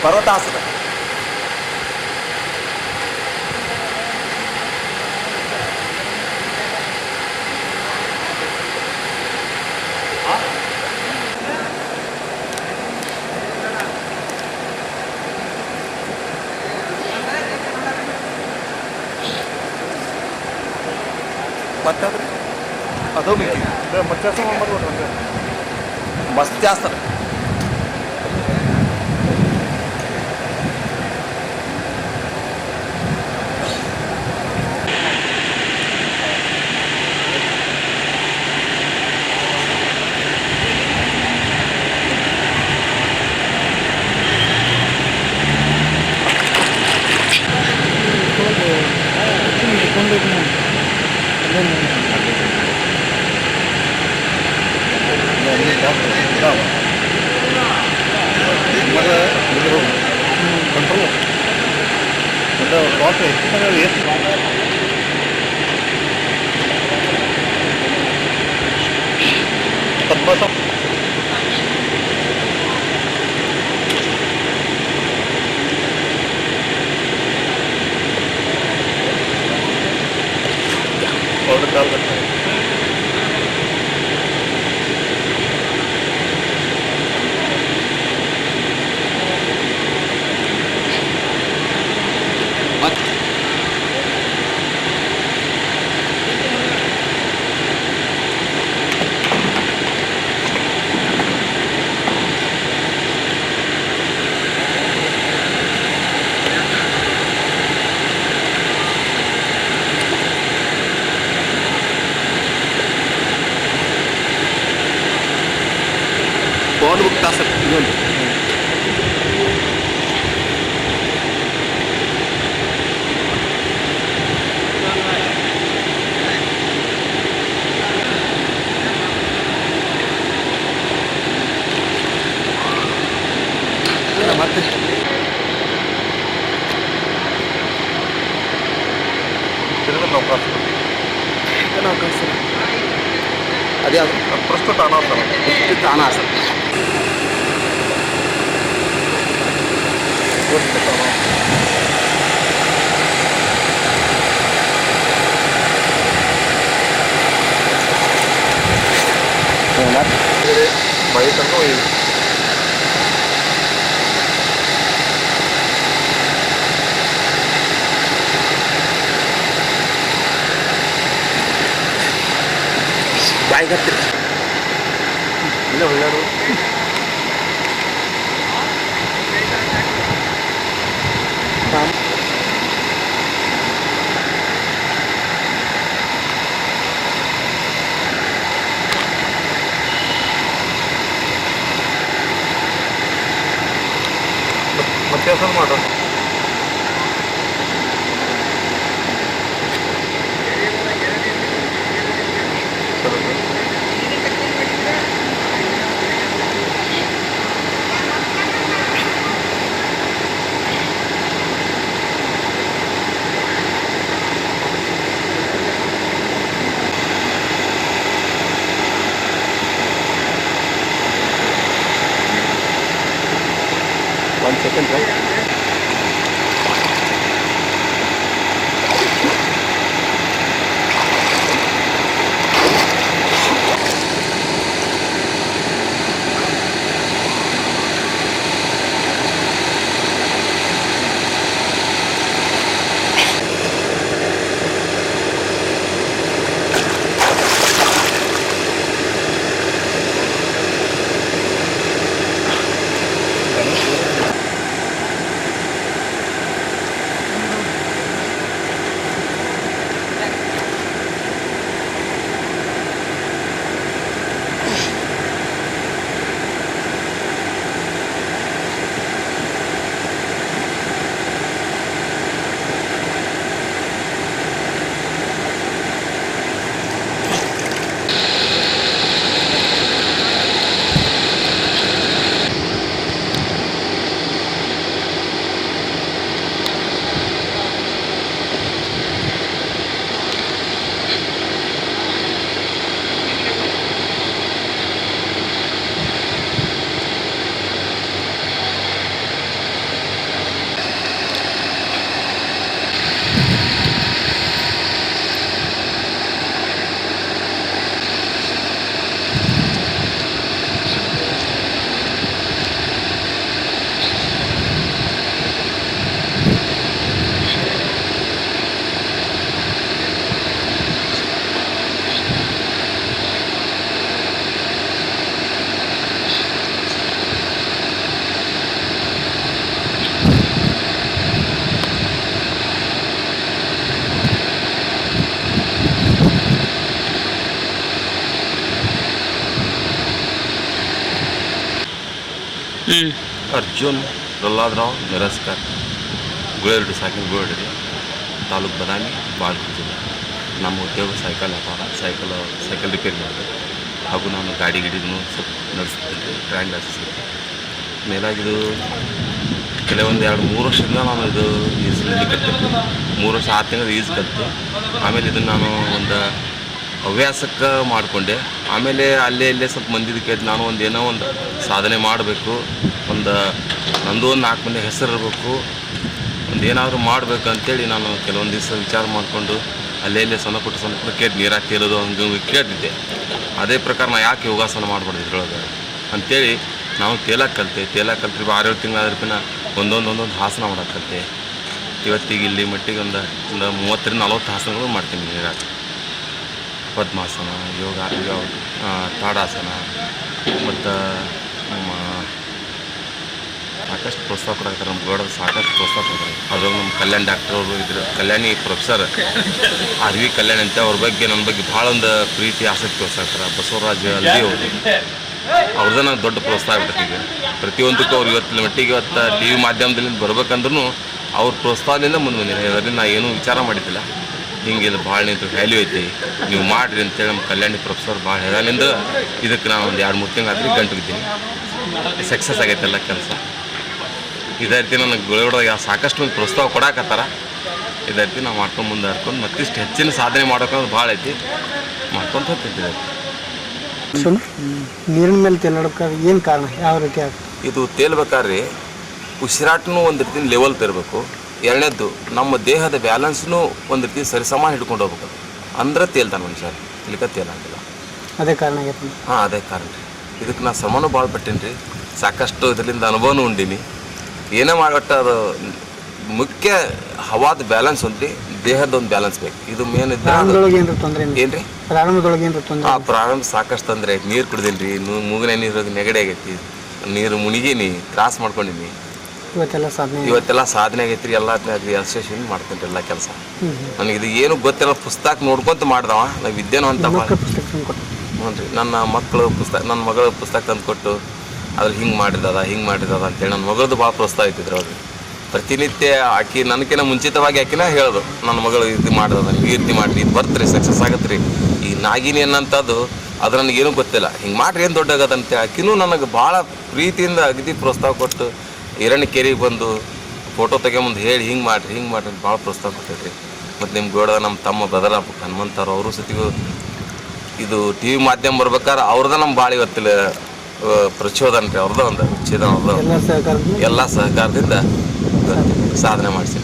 ಪರ್ವತ ಹಾಸನ. ಮತ್ತೆ ಅದು ಮಸ್ತಿ ಹಾಸ್ತಾರೆ. ಕಂಟ್ರೋಲ್ बहुत बुकता सकती है. अरे प्रस्तुत आना सर बयట ಬಾಯಿ ಗತ್ತಿರ ಇಲ್ಲ ಒಳ್ಳೆಯದು. ಮತ್ತೆ ಹೆಸರು ಮಾಡೋಣ. One second, right? Arjun Prahlad Rao ನಿರಸ್ಕರ್ ಗುಳೇರಡು ಸಾಕಿನ ಗುಳೇರಡಿ taluk Badami Bagalkot ಜಿಲ್ಲೆ. ನಮ್ಮ ಉದ್ಯೋಗ ಸೈಕಲ್ ವ್ಯಾಪಾರ, ಸೈಕಲ್ ರಿಪೇರಿ ಮಾಡೋದು ಹಾಗೂ ನಾನು ಗಾಡಿ ಗಿಡಿನೂ ಸ್ವಲ್ಪ ನಡೆಸ್ತಿದ್ದೆ, ಡ್ರಾಯಿಂಗ್ ನಡೆಸ್ತಿದ್ದೆ. ಮೇಲಾಗಿದು ಕೆಲವೊಂದು 2-3 ವರ್ಷದಿಂದ ನಾನು ಇದು ಈಜಲ್ಲಿ ಕಟ್ಟಿದ್ದೆ. 3 ವರ್ಷ 6 ತಿಂಗಳು ಈಜು ಕಲಿತು. ಆಮೇಲೆ ಇದನ್ನು ನಾನು ಒಂದು ಹವ್ಯಾಸಕ್ಕೆ ಮಾಡಿಕೊಂಡೆ. ಆಮೇಲೆ ಅಲ್ಲೇ ಸ್ವಲ್ಪ ಮಂದಿದ ಕೇಳಿ ನಾನು ಏನೋ ಒಂದು ಸಾಧನೆ ಮಾಡಬೇಕು, ನಂದು ಒಂದು 4 ಮಂದಿ ಹೆಸರು ಇರಬೇಕು, ಏನಾದರೂ ಮಾಡಬೇಕು ಅಂತೇಳಿ ನಾನು ಕೆಲವೊಂದು ದಿವಸ ವಿಚಾರ ಮಾಡಿಕೊಂಡು ಅಲ್ಲೇ ಸಣ್ಣ ಪುಟ್ಟ ಕೇಳಿ ನೀರಾಗಿ ತೇಲೋದು ಹಂಗೆ ಕೇಳ್ತಿದ್ದೆ. ಅದೇ ಪ್ರಕಾರ ನಾನು ಯಾಕೆ ಯೋಗಾಸನ ಮಾಡಬಾರ್ದು ಇದ್ರೊಳಗೆ ಅಂಥೇಳಿ ನಾವು ತೇಲಕ್ಕೆ ಕಲಿತೆ. 6-7 ತಿಂಗಳಾದ್ರಕಿನ ಒಂದೊಂದು ಹಾಸನ ಮಾಡೋಕೆ ಕಲಿತೆ. ಇವತ್ತಿಗೆ ಇಲ್ಲಿ ಮಟ್ಟಿಗೆ ಒಂದು 30-40 ಹಾಸನಗಳು ಮಾಡ್ತೀನಿ ನೀರಾಗ. ಪದ್ಮಾಸನ, ಯೋಗ ತಾಡಾಸನ ಮತ್ತು ನಮ್ಮ ಸಾಕಷ್ಟು ಪ್ರೋತ್ಸಾಹ ಕೊಡಾಕ್ತಾರೆ. ನಮ್ಮ ಗೋಡ ಸಾಕಷ್ಟು ಪ್ರೋತ್ಸಾಹ ಕೊಡ್ತಾರೆ. ಅದ್ರಾಗ ನಮ್ಮ ಕಲ್ಯಾಣ್ ಡಾಕ್ಟರ್ ಅವರು ಇದ್ರು, ಕಲ್ಯಾಣಿ ಪ್ರೊಫೆಸರ್ RV ಕಲ್ಯಾಣ್ ಅಂತ, ಅವ್ರ ಬಗ್ಗೆ ನನ್ನ ಬಗ್ಗೆ ಭಾಳ ಒಂದು ಪ್ರೀತಿ ಆಸಕ್ತಿ ತೋರಿಸ್ತಾರೆ. ಬಸವರಾಜ್ ಅಲ್ದಿ ಅವರು ಅವ್ರದ್ದು ನಂಗೆ ದೊಡ್ಡ ಪ್ರೋತ್ಸಾಹ ಆಗ್ಬಿಟ್ಟೆ. ಈಗ ಪ್ರತಿಯೊಂದಕ್ಕೂ ಅವ್ರು ಇವತ್ತಿನ ಮಟ್ಟಿಗೆ TV ಮಾಧ್ಯಮದಲ್ಲಿ ಬರ್ಬೇಕಂದ್ರೂ ಅವ್ರ ಪ್ರೋತ್ಸಾಹದಿಂದ ಮುಂದೆ ಬಂದಿನಿ. ಅದರಿಂದ ನಾ ಏನೂ ವಿಚಾರ ಮಾಡಿದ್ದಿಲ್ಲ. ಹಿಂಗೆ ಇದು ಭಾಳ ನಿಂತು ವ್ಯಾಲ್ಯೂ ಐತಿ, ನೀವು ಮಾಡಿರಿ ಅಂತೇಳಿ ನಮ್ಮ ಕಲ್ಯಾಣಿ ಪ್ರೊಫೆಸರ್ ಭಾಳ ಹೇಳಲಿಂದ ಇದಕ್ಕೆ ನಾನು ಒಂದು 2-3 ತಿಂಗಳು ಆದ್ರೂ ಗಂಟುಗಿದ್ದೀನಿ. ಸಕ್ಸಸ್ ಆಗೈತೆ ಎಲ್ಲ ಕೆಲಸ. ಇದೇ ರೀತಿ ನನಗೆ ಗುಳೇರದಾಗ ಸಾಕಷ್ಟು ಮಂದಿ ಪ್ರೋತ್ಸಾಹ ಕೊಡಾಕತ್ತಾರ. ಇದೇ ರೀತಿ ನಾವು ಮಾಡ್ಕೊಂಡು ಮುಂದೆ ಹರ್ಕೊಂಡು ಮತ್ತಿಷ್ಟು ಹೆಚ್ಚಿನ ಸಾಧನೆ ಮಾಡೋಕ್ಕಂದ್ರೆ ಭಾಳ ಐತಿ, ಮಾಡ್ಕೊಂಡು ಹೋಗ್ತಿದ್ದೆ. ನೀರಿನ ಮೇಲೆ ತೇಲಾಡೋಕೆ ಏನು ಕಾರಣ, ಯಾವ ರೀತಿ ಇದು ತೇಲ್ಬೇಕಾದ್ರೆ ಉಸಿರಾಟನೂ ಒಂದು ರೀತಿ ಲೆವೆಲ್ ತರಬೇಕು. ಎರಡನೇದ್ದು ನಮ್ಮ ದೇಹದ ಬ್ಯಾಲೆನ್ಸ್ನೂ ಒಂದು ರೀತಿ ಸರಿಸಮಾನ ಹಿಡ್ಕೊಂಡು ಹೋಗ್ಬೇಕು. ಅಂದ್ರೆ ತೇಲ್ತಾನೆ ಮನುಷ್ಯ, ಇಲ್ಲಿಕ ತೇಲಾಗಿಲ್ಲ. ಅದೇ ಕಾರಣ ಆಗೈತೆ. ಹಾಂ, ಅದೇ ಕಾರಣ ರೀ. ಇದಕ್ಕೆ ನಾ ಶ್ರಮನೂ ಭಾಳ ಪಟ್ಟೀನಿ ರೀ, ಸಾಕಷ್ಟು ಇದರಿಂದ ಅನುಭವನೂ ಉಂಡೀನಿ. ಏನೇ ಮಾಡೊಟ್ಟು ಅದು ಮುಖ್ಯ ಹವಾದ ಬ್ಯಾಲೆನ್ಸ್ ಉಂಟ್ರಿ, ದೇಹದ ಒಂದು ಬ್ಯಾಲೆನ್ಸ್ ಬೇಕು. ಇದು ಮೇನ್ ಇದ್ರೆ ತೊಂದರೆ ಏನು ರೀ, ಪ್ರಾರಂಭದೊಳಗೆ ಏನು ತೊಂದರೆ? ಪ್ರಾರಂಭ ಸಾಕಷ್ಟು ತೊಂದರೆ ಐತಿ. ನೀರು ಕುಡ್ದೀನಿ ರೀ, ಮೂಗಿನ ನೀರು ನೆಗಡಿ ಆಗೈತಿ, ನೀರು ಮುಳುಗೀನಿ, ತ್ರಾಸ ಮಾಡ್ಕೊಂಡೀನಿ. ಇವತ್ತೆಲ್ಲ ಸಾಧನೆ ಆಗೈತಿ ರೀ. ಎಲ್ಲ ಅಸೋಸಿಯೇಷನ್ ಮಾಡ್ತೀನಿ ರೀ ಎಲ್ಲ ಕೆಲಸ. ನನಗೆ ಇದು ಏನು ಗೊತ್ತಿಲ್ಲ, ಪುಸ್ತಕ ನೋಡ್ಕೊಂತ ಮಾಡ್ದವ. ನಾವು ವಿದ್ಯೆನೂ ಅಂತ ಹ್ಞೂ ರೀ. ನನ್ನ ಮಗಳ ಪುಸ್ತಕ ತಂದು ಕೊಟ್ಟು ಅದ್ರಲ್ಲಿ ಹಿಂಗೆ ಮಾಡಿದ್ದದ ಅಂತೇಳಿ ನನ್ನ ಮಗಳದ್ದು ಭಾಳ ಪ್ರೋತ್ಸಾಹ ಐತಿದ್ರು. ಅವ್ರಿಗೆ ಪ್ರತಿನಿತ್ಯ ಆಕಿ ನನಗಿನ್ನ ಮುಂಚಿತವಾಗಿ ಆಕಿನ ಹೇಳೋದು, ನನ್ನ ಮಗಳು ಇದು ಮಾಡಿದ, ಈ ರೀತಿ ಮಾಡಿರಿ, ಇದು ಬರ್ತೀರಿ, ಸಕ್ಸಸ್ ಆಗತ್ತೆ ರೀ. ಈ ನಾಗಿನಿ ಅನ್ನೋಂಥದ್ದು ಅದು ನನಗೇನು ಗೊತ್ತಿಲ್ಲ, ಹಿಂಗೆ ಮಾಡಿರಿ ಏನು ದೊಡ್ಡಾಗತ್ತಂತೆ. ಆಕಿನೂ ನನಗೆ ಭಾಳ ಪ್ರೀತಿಯಿಂದ ಅಗದಿ ಪ್ರೋತ್ಸಾಹ ಕೊಟ್ಟು ಹಿರಣ್ಯಕೆರೆಗೆ ಬಂದು ಫೋಟೋ ತೆಗೊಂಬಂದು ಹೇಳಿ ಹಿಂಗೆ ಮಾಡಿರಿ ಅಂತ ಭಾಳ ಪ್ರೋತ್ಸಾಹ ಕೊಟ್ಟಿದ್ರಿ. ಮತ್ತು ನಿಮ್ಮ ಗೋಡದ ನಮ್ಮ ತಮ್ಮ ಬ್ರದರ್ ಹನುಮಂತವ್ರು, ಅವರು ಸತಿಗೂ ಇದು TV ಮಾಧ್ಯಮ ಬರ್ಬೇಕಾದ್ರೆ ಅವ್ರದ್ದು ನಮ್ಮ ಭಾಳ ಇವತ್ತಿಲ್ಲ ಪ್ರಚೋದನೆ ರೀ. ಅವ್ರದ್ದು ಒಂದು ಉಚ್ಛೇದನ, ಎಲ್ಲ ಸಹಕಾರದಿಂದ ಸಾಧನೆ ಮಾಡಿಸಿ.